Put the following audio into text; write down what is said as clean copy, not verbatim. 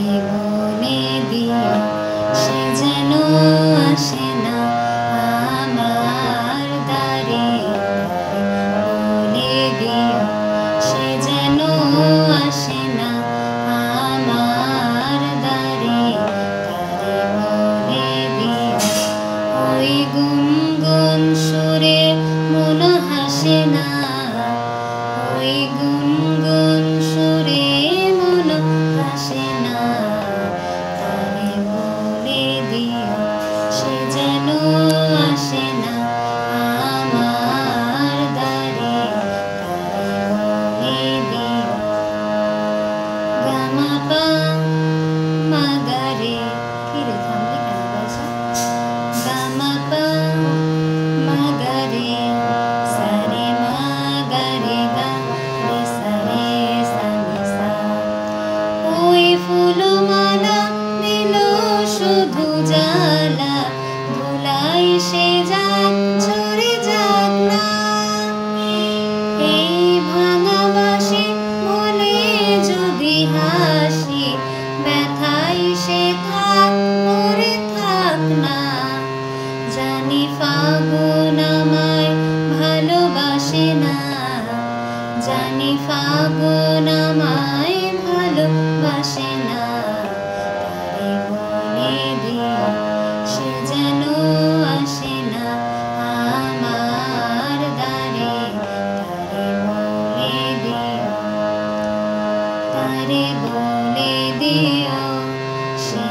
তারে বলে দিও সে যেন আসে না আমার দ্বারে। বলে দিও সে যেন আসে না আমার দ্বারে। তারে বলে দিও ওই গুনগুন সুরে মন হাসে না, ওই গুনগুন সুরে মন হাসে না। তারে বলে দিও সে যেন আসে না আমার দ্বারে। তারে বলে দিও গামাপা মাগারে। কি রে থামলি কেন বাজা? গামাপা মাগারে সারে মাগারে গা রে সারে সানি সা। ওই ফুলমালা দিল শুধু জ্বালা, ধুলাই সে যাক ঝরে যাক না। এই ভাঙা বাঁশি বলে যদি হাসি, ব্যথাই সে থাক পরে থাক না। জানি ফাগুন আমায় ভালোবাসে না, জানি ফাগুন আমায় ভালোবাসে না। তারে বলে দিও সে যেন আসে না আমার দ্বারে। তারে বলে দিও, তারে বলে দিও সে